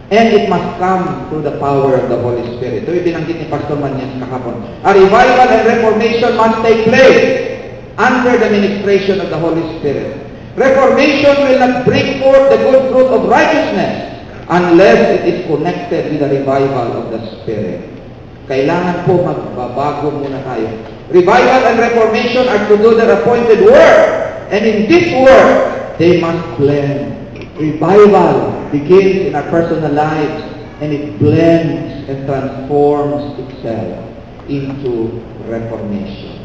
E: And it must come through the power of the Holy Spirit. Ito yung binanggit ni Pastor Manyan kahapon. A revival and reformation must take place under the ministration of the Holy Spirit. Reformation will not bring forth the good fruit of righteousness unless it is connected with the revival of the Spirit. Kailangan po magbabago muna tayo. Revival and reformation are to do their appointed work. And in this work, they must blend. Revival begins in our personal lives and it blends and transforms itself into reformation.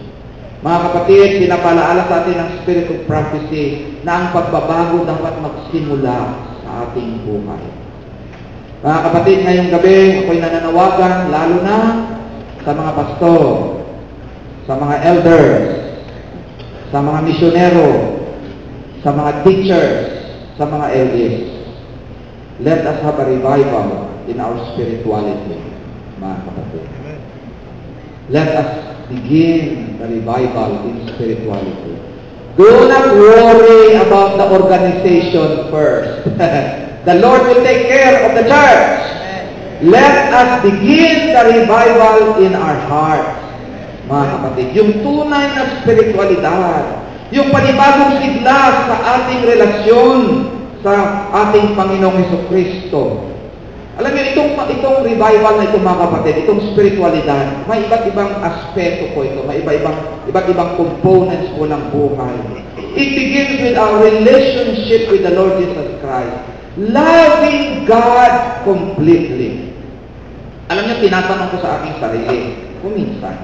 E: Mga kapatid, pinapalaala sa atin ang spirit of prophecy na ang pagbabago dapat magsimula sa ating buhay. Mga kapatid, ngayong gabi, ako'y nananawagan, lalo na sa mga pastor, sa mga elders, sa mga misyonero, sa mga teachers, sa mga elders. Let us have a revival in our spirituality, mga kapatid. Let us begin the revival in spirituality. Do not worry about the organization first. The Lord will take care of the church. Let us begin the revival in our hearts. Mga kapatid, yung tunay na spiritualidad, yung panibagong sigla sa ating relasyon sa ating Panginoong Hesukristo. Alam niyo, itong revival na ito, mga kapatid, itong spiritualidad, may iba't ibang aspeto po ito, may iba't ibang components po ng buhay. It begins with our relationship with the Lord Jesus Christ. Loving God completely. Alam niyo, tinatanong ko sa aking sarili, kuminsan,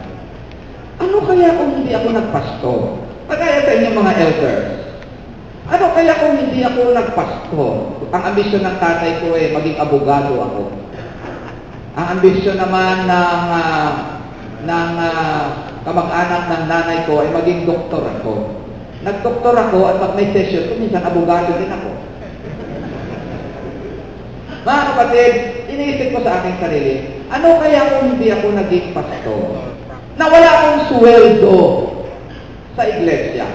E: ano kaya kung hindi ako nagpastor? Kagaya sa inyong mga elders. Ano kaya kung hindi ako nagpastor? Ang ambisyon ng tatay ko maging abogado ako. Ang ambisyon naman ng kamag-anak ng nanay ko ay maging doktor ako. Nagdoktor ako at pag may session, minsan abogado din ako. Mga kapatid, iniisip ko sa aking sarili, ano kaya kung hindi ako naging pastor? Na wala akong sweldo sa iglesia.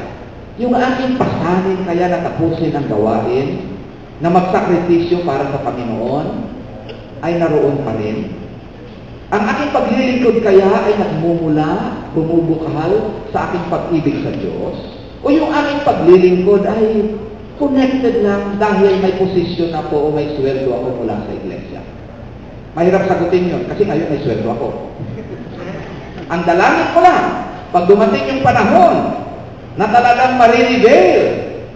E: Yung aking pasanin kaya natapusin ang gawain, na magsakripisyo para sa Panginoon, ay naroon pa rin. Ang aking paglilingkod kaya ay nagmumula, bumubukal sa aking pag-ibig sa Diyos, o yung aking paglilingkod ay connected lang dahil may posisyon ako o may sweldo ako mula sa iglesia. Mahirap sagutin yun, kasi ngayon may sweldo ako. Ang dalangin ko lang, pag dumating yung panahon na talagang marireveal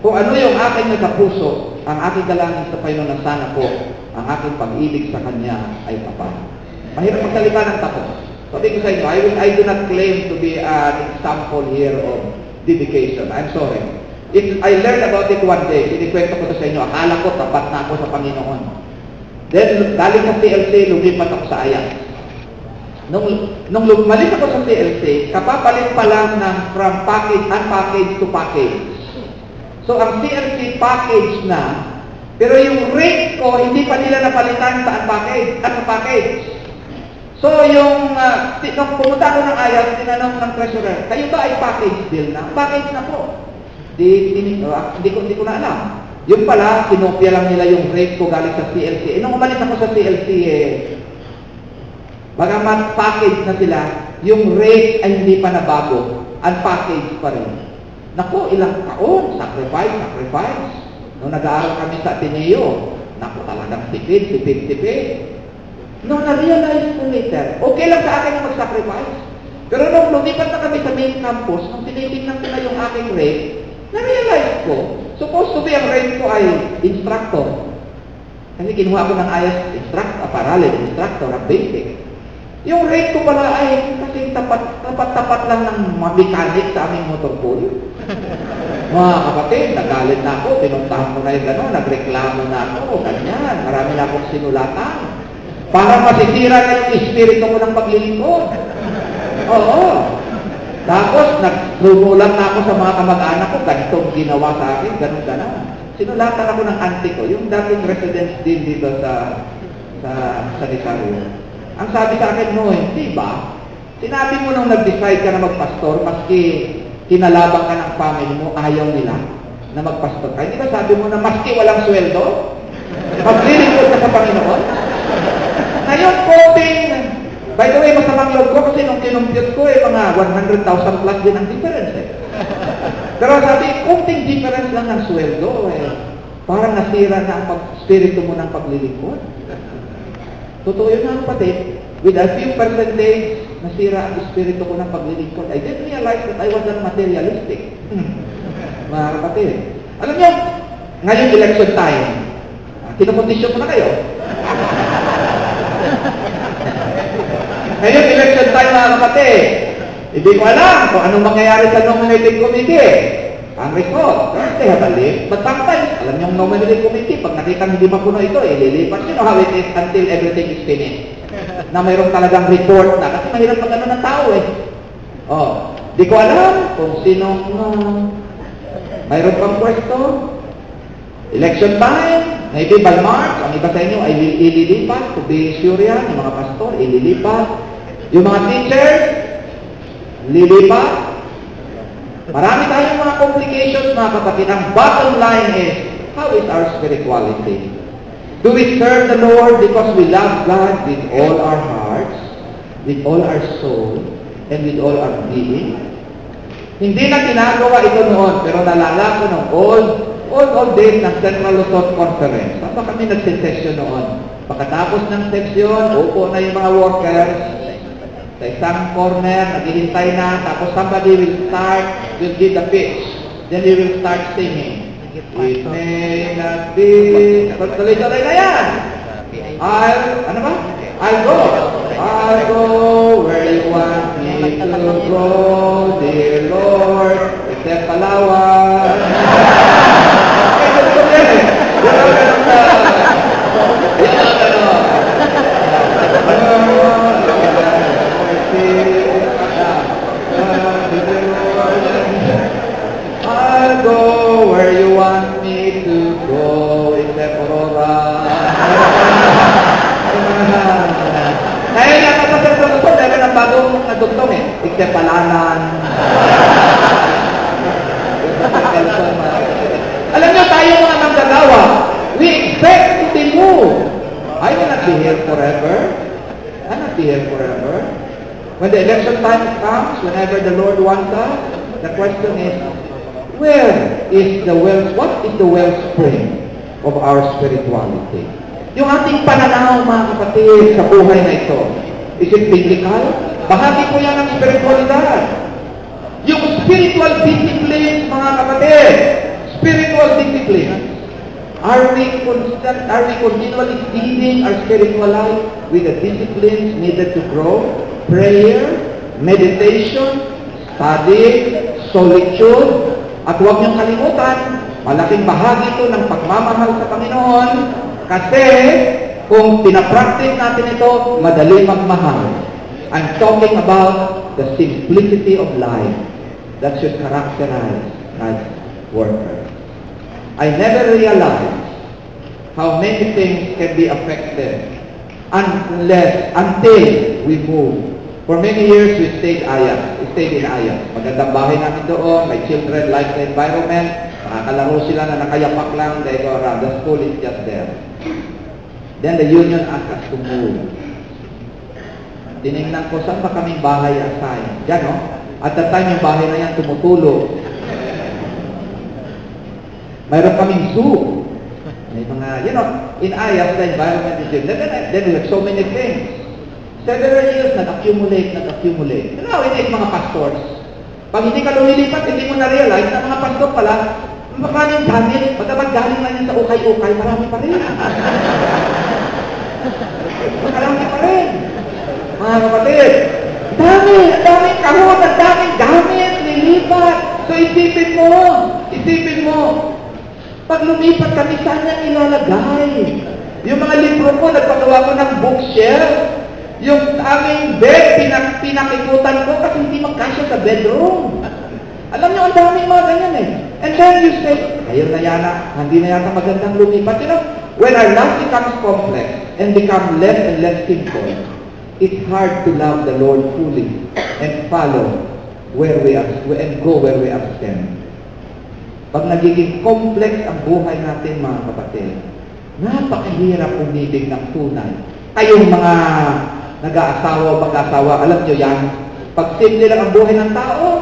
E: kung ano yung aking nagkapuso, ang aking dalangin sa Panginoon na sana po, ang aking pag-ibig sa Kanya ay tapat. Mahirap magsalita ng tapos. Sabi ko sa inyo, I do not claim to be an example here of dedication. I'm sorry. I learned about it one day. Sinikwento ko sa inyo, akala ko tapat na ako sa Panginoon. Then, galing sa TLC, lumipat ako sa Ayat. Nung lumalis ako sa TLC, kapapalit pa lang ng from unpackaged to package. So, ang TLC package na, pero yung rate ko, hindi pa nila napalitan sa package. So, nung pumunta ako ng Ayat, tinanong ng treasurer, kayo ba ay package deal na? Package na po. Hindi ko na alam. Yung pala, kinopya lang nila yung rate ko galing sa TLC. Nung umalis ako sa TLC, bagamat package na sila, yung rate ay hindi pa nabago, unpackaged pa rin. Naku, ilang taon, sacrifice. Nung nag-aaral kami sa Ateneo, naku, talagang tipid. Nung na-realize ko later, okay lang sa akin na mag-sacrifice. Pero nung lumipat na kami sa main campus, nung tinitingnan ko na yung aking rate, na-realize ko, supposed to be ang rate ko ay instructor. Kasi kinuha ko ng IS instructor, parallel instructor, ang basic. Yung rate ko pala ay kasi tapat lang ng mga mechanic sa aming motor pool. Mga kapatid, nagalit na ako, pinuntahan ko na yung gano'n, nagreklamo na ako, ganyan, marami na akong sinulatan. Para masisira na yung espiritu ko ng paglilingkod. Oo. Tapos, naglumulan na ako sa mga kamag-anak ko, ganitong ginawa sa akin, gano'n. Sinulatan ako ng auntie ko, yung dating residence din dito sa Sanitario. Ang sabi sa akin, no, hindi ba? Sinabi mo nung nag-decide ka na magpastor, maski kinalabang ka ng family mo, ayaw nila na magpastor ka. Hindi ba sabi mo na maski walang sweldo, maglilingkod ka sa Panginoon? Ngayon, by the way, masamang loob ko kasi nung kinumpute ko, mga 100,000 plus din ang difference. Pero sabi, kunting difference lang ng sweldo, parang nasira na ang spirito mo ng paglilingkod. Totoo yun nga kapatid, with a few percentage, nasira ang espiritu ko ng paglilingkod. I didn't realize that I was not materialistic. Mga kapatid. Alam niyo, ngayon election time, kinukondisyon ko na kayo. Ngayon election time mga kapatid, hindi ko alam kung anong mangyayari sa nominating committee. Ang result, they have a list. But sometimes, alam niyo ang nominating committee, pag nakita hindi mapuno ito, lilipat. You know how it is until everything is finished. Na mayroong talagang report na, kasi mahirap pag ano ng tao di ko alam kung sino, mayroong pang pwesto. Election time, maybe by March, ang iba sa inyo ay ililipat to be sure yan, yung mga pastor, ililipat. Yung mga teachers, lilipat. Marami tayong mga complications, mga kapatid. Ang bottom line is, how is our spirituality? Do we serve the Lord because we love God with all our hearts, with all our soul, and with all our being? Hindi na ginagawa ito noon, pero nalala ko ng old days ng Central Luzon Conference. Saan ba kami nagsisesyon noon? Pagkatapos ng sesyon, upo na yung mga workers sa isang corner, naghihintay na, tapos somebody will give the pitch. Then he will start singing. It may not be... Tuloy-tuloy na yan! I'll go where you want me to go, dear Lord. Except Palawan. I'll go where you want me to go, except Aurora. Ngayon, nakasasasasasas, meron ng bagong nadugtong eh. Except Palanan. Alam niyo, tayo mga manggagawa, we expect to be moved. I will not be here forever. I'll not be here forever. When the election time comes, whenever the Lord wants us, the question is, what is the wellspring of our spirituality? Yung ating pananaw, mga kapatid, sa buhay na ito, is it biblical? Bahagi po yan ng spiritualidad. Yung spiritual disciplines, mga kapatid, spiritual disciplines, are we continually feeding our spiritual life with the disciplines needed to grow? Prayer, meditation, study, solitude, at huwag niyong kalimutan, malaking bahagi ito ng pagmamahal sa Panginoon kasi kung pinapractice natin ito, madali magmahal. I'm talking about the simplicity of life that should characterize God's workers. I never realized how many things can be affected until we move. For many years, we stayed in Ayas. Magandang bahay namin doon, my children like the environment, nakakalaro sila na nakayapak lang, they go around, the school is just there. Then the union asked us to move. Tinignan ko, saan ba kaming bahay assign? Diyan, no? At that time, yung bahay na yan tumutulog. Mayroon kaming zoo. May mga, in Ayas, the environment is there. Then we have so many things. Several years, nag-accumulate. Nowadays, mga pastors, pag hindi ka lumilipat, hindi mo na-realize na mga pastor pala, maraming gamit, pagkabat galing lang yan sa ukay-ukay, marami pa rin. Marami pa rin. Mga kapatid, daming kahon, daming gamit, lilipat. So isipin mo, pag lumipat kami, saan yan ilalagay? Yung mga libro ko, nagpagawa ko ng bookshelf. Yung aming bed, pinakikutan ko kasi hindi magkasya sa bedroom. Alam niyo, ang daming mga ganyan eh. And then you say, ayun na yana, hindi na yata magandang lumipat. When our life becomes complex and become less and less simple, it's hard to love the Lord fully and follow where we are and go where we are stand. Pag nagiging complex ang buhay natin, mga kapatid, napakahirap umibig ng tunay. Kayong mga nag-aasawa o mag-aasawa, alam nyo yan, pag simple lang ang buhay ng tao,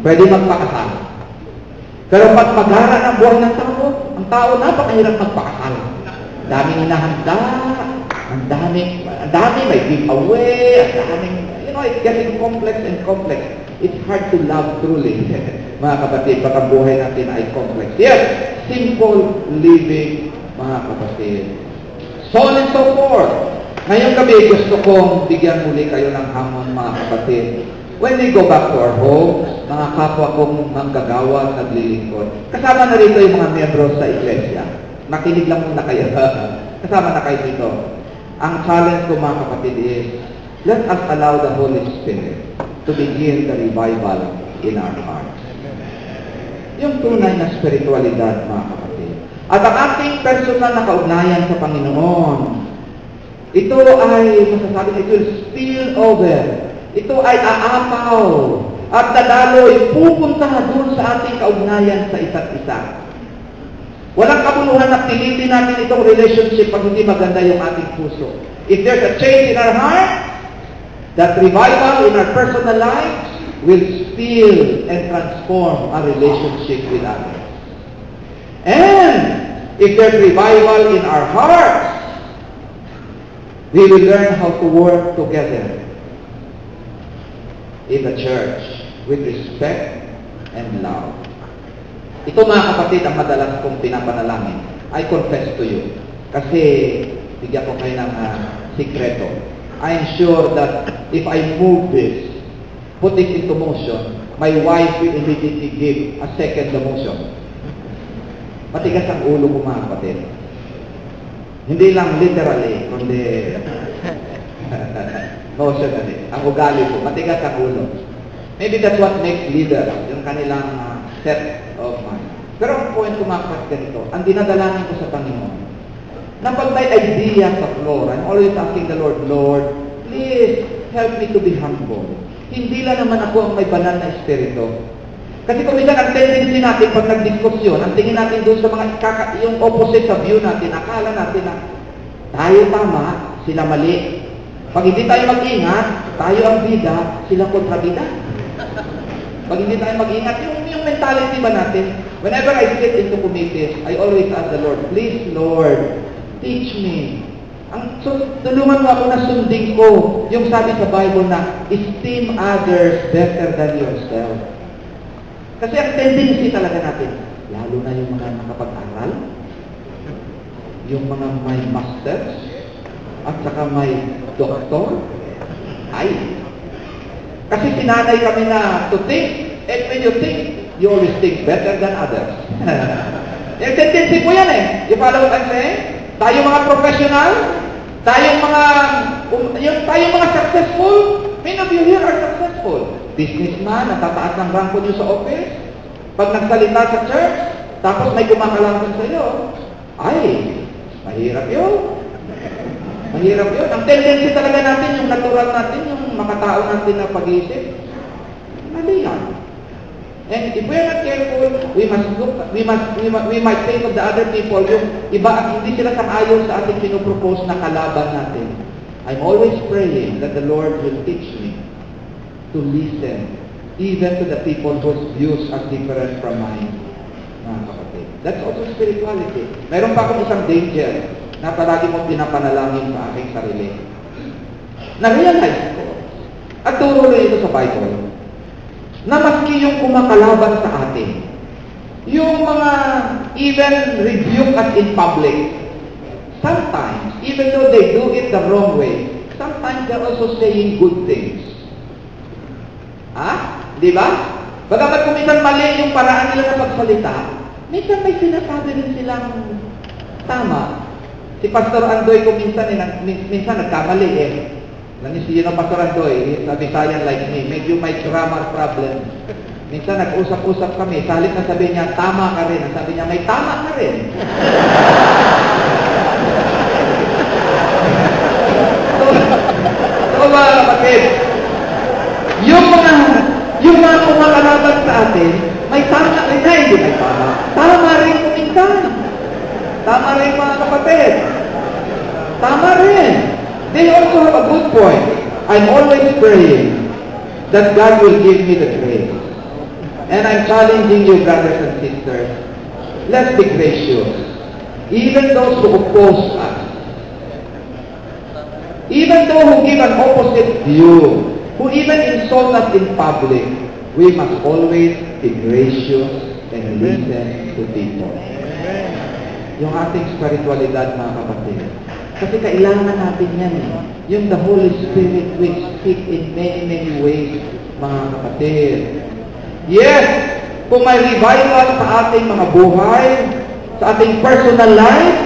E: pwede magpakasal. Pero pag magara ng buhay ng tao napakahirap magpakasal. Daming inahanda, ang dami may giveaway, ang daming, it's getting complex and complex. It's hard to love truly. Mga kapatid, pag ang buhay natin ay complex. Yes, simple living, mga kapatid. So on and so forth. Ngayong gabi, gusto kong bigyan muli kayo ng hamon, mga kapatid. When we go back to our homes, mga kapwa kong manggagawa at naglilingkod, kasama na rito yung mga miyembro sa iglesia. Makinig lang muna kayo. Kasama na kayo dito. Ang challenge ko, mga kapatid, is let us allow the Holy Spirit to begin the revival in our hearts. Yung tunay na spiritualidad, mga kapatid. At ang ating personal na kaugnayan sa Panginoon, ito ay, masasabi, it will spill over. Ito ay aapaw at dadaloy, pupunta doon sa ating kaugnayan sa isa't isa. Walang kabuluhan na pilitin natin itong relationship pag hindi maganda yung ating puso. If there's a change in our heart, that revival in our personal lives will still and transform our relationship with others. And if there's revival in our hearts, we will learn how to work together in the church with respect and love. Ito mga kapatid ang madalas kong pinapanalangin. I confess to you. Kasi bigyan ko kayo ng sikreto. I'm sure that if I move this, put it into motion, my wife will immediately give a second motion. Matigas ang ulo ko mga kapatid. Hindi lang literally, kundi emotionally. Ang ugali ko, matigas ang ulo. Maybe that's what makes leaders, yung kanilang set of mind. Pero ang point ko mga kapatid ganito, ang dinadalanan ko sa Panginoon, na pag may idea sa floor, I'm always asking the Lord, Lord, please help me to be humble. Hindi lang naman ako ang may banal na espiritu. Kasi kung minsan ang tendency natin pag nagdiskusyon, ang tingin natin doon sa mga yung opposite sa view natin, akala natin na tayo tama, sila mali. Pag hindi tayo mag-ingat, tayo ang bida, sila kontrabida. Pag hindi tayo mag-ingat, yung mentality ba natin, whenever I sit into committees, I always ask the Lord, please Lord, teach me. So, tulungan mo ako na sundin ko yung sabi sa Bible na esteem others better than yourself. Kasi ang tendency talaga natin, lalo na yung mga nakapag-aral, yung mga may masters, at saka may doktor, kasi sinanay kami na to think, and when you think, you always think better than others. Yung tendency po yan eh. You follow what I'm saying? Tayo mga professional, tayong mga successful, many of you here are successful. Businessman, natataas ng rank nyo sa office, pag nagsalita sa church, tapos may kumakalampan sa iyo, mahirap yun. Mahirap yun. Ang tendency talaga natin, yung natural natin, yung makatao natin na pag-iisip, mali yan. And if we're not careful, we might think of the other people, yung iba ang hindi sila sang-ayon sa ating pinupropose na kalaban natin. I'm always praying that the Lord will teach me to listen, even to the people whose views are different from mine. Mga kapatid. That's also spirituality. Mayroon pa akong isang danger na palagi mong pinapanalangin sa aking sarili. Na-realize ko, at turo rin ito sa Bible, na maski yung kumakalaban sa atin, yung mga even rebuke us in public, sometimes, even though they do it the wrong way, sometimes they're also saying good things. Di ba? Bagamat kung minsan mali yung paraan nila sa pagsalita, minsan may sinasabi rin silang tama. Si Pastor Andoy ko minsan nagkamali eh. Nanisiyo ng Pastor Andoy, sa Visayan like me, medyo may grammar problem. Minsan nag-usap-usap kami, salit na sabi niya, tama ka rin. Sabi niya, may tama ka rin. So mga kapatid, yung mga kumakalaban sa atin, may tama rin na, hindi may tama. Tama rin kuminsan. Tama rin mga kapatid. Tama rin. They also have a good point. I'm always praying that God will give me the grace. And I'm challenging you, brothers and sisters, let's be gracious. Even those who oppose us, even those who give an opposite view, who even insult us in public, we must always be gracious and listen to people. Yung ating spiritualidad, mga kapatid. Kasi kailangan natin yan eh. Yung the Holy Spirit will speak in many, many ways, mga kapatid. Yes, kung may revival sa ating mga buhay, sa ating personal life,